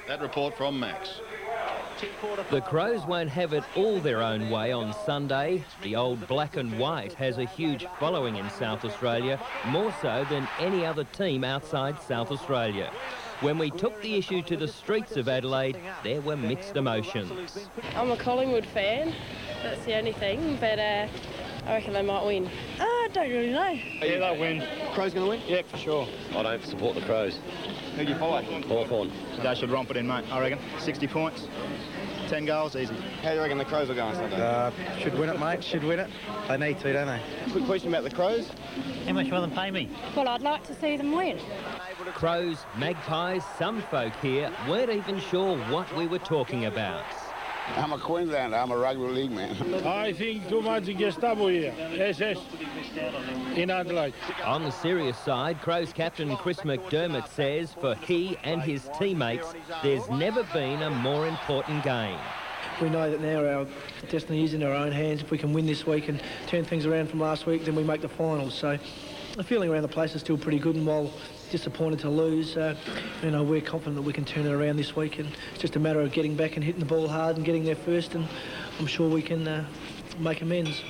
That report from Max. The Crows won't have it all their own way on Sunday. The old black and white has a huge following in South Australia, more so than any other team outside South Australia. When we took the issue to the streets of Adelaide, there were mixed emotions. I'm a Collingwood fan, that's the only thing, but I reckon they might win. I don't really know. Yeah, they'll win. Crows going to win? Yeah, for sure. I don't support the Crows. Who do you follow? Hawthorn. They should romp it in, mate, I reckon. 60 points, 10 goals, easy. How do you reckon the Crows will go on Sunday? Should win it, mate. Should win it. They need to, don't they? Quick question about the Crows. How much will they pay me? Well, I'd like to see them win. Crows, Magpies, some folk here weren't even sure what we were talking about. I'm a Queenslander. I'm a rugby league man. I think too much against double here. SS in Adelaide. On the serious side, Crows captain Chris McDermott says for he and his teammates, there's never been a more important game. We know that now our destiny is in our own hands. If we can win this week and turn things around from last week, then we make the finals. So the feeling around the place is still pretty good, and while disappointed to lose, you know, we're confident that we can turn it around this week, and it's just a matter of getting back and hitting the ball hard and getting there first, and I'm sure we can make amends.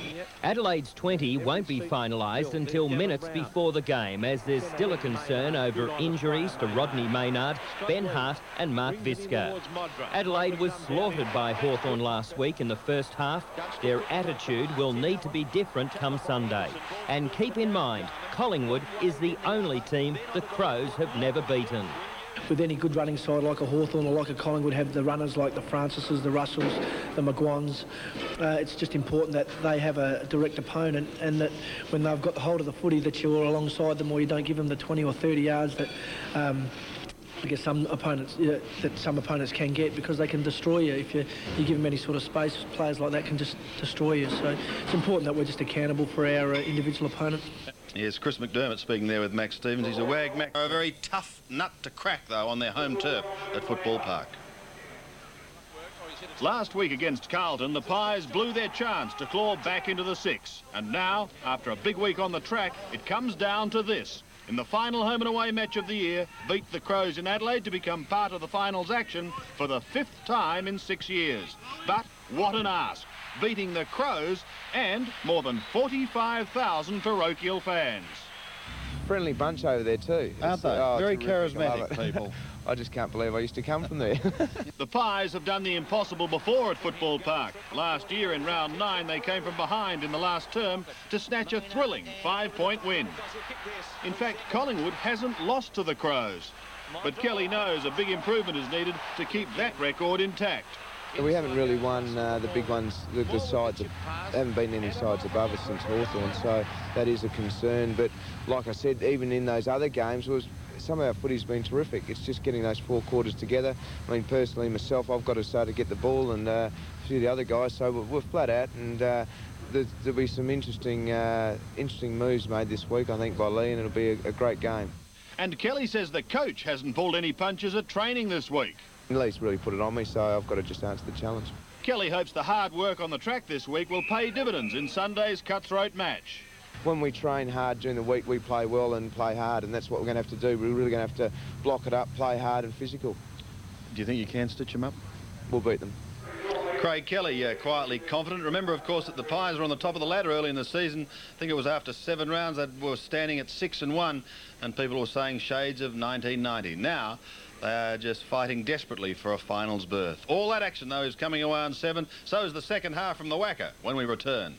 Adelaide's 20 won't be finalised until minutes before the game, as there's still a concern over injuries to Rodney Maynard, Ben Hart and Mark Visca. Adelaide was slaughtered by Hawthorn last week in the first half. Their attitude will need to be different come Sunday. And keep in mind, Collingwood is the only team the Crows have never beaten. With any good running side like a Hawthorn or like a Collingwood have the runners like the Francises, the Russells, the McGuans, it's just important that they have a direct opponent, and that when they've got the hold of the footy that you're alongside them, or you don't give them the 20 or 30 yards that I guess some opponents can get, because they can destroy you if you give them any sort of space. Players like that can just destroy you. So it's important that we're just accountable for our individual opponent. Yes, Chris McDermott speaking there with Max Stevens. He's a wag. Max are a very tough nut to crack, though, on their home turf at Football Park. Last week against Carlton, the Pies blew their chance to claw back into the six. And now, after a big week on the track, it comes down to this. In the final home and away match of the year, beat the Crows in Adelaide to become part of the finals action for the 5th time in 6 years. But what an ask, beating the Crows and more than 45,000 parochial fans. Friendly bunch over there too. Aren't they? Very charismatic people. I just can't believe I used to come from there. The Pies have done the impossible before at Football Park. Last year in round 9 they came from behind in the last term to snatch a thrilling 5-point win. In fact, Collingwood hasn't lost to the Crows. But Kelly knows a big improvement is needed to keep that record intact. We haven't really won the big ones, the sides, haven't been any sides above us since Hawthorn, so that is a concern. But like I said, even in those other games, some of our footy's been terrific. It's just getting those 4 quarters together. I mean, personally, myself, I've got to start to get the ball, and a few of the other guys, so we're flat out, and there'll be some interesting moves made this week, I think, by Lee, and it'll be a great game. And Kelly says the coach hasn't pulled any punches at training this week. Lee's really put it on me, so I've got to just answer the challenge. Kelly hopes the hard work on the track this week will pay dividends in Sunday's cutthroat match. When we train hard during the week, we play well and play hard, and that's what we're going to have to do. We're really going to have to block it up, play hard and physical. Do you think you can stitch them up? We'll beat them. Craig Kelly, quietly confident. Remember, of course, that the Pies were on the top of the ladder early in the season. I think it was after 7 rounds. They were standing at 6-1, and people were saying shades of 1990. Now, they are just fighting desperately for a finals berth. All that action, though, is coming away on 7. So is the second half from the Wacker when we return.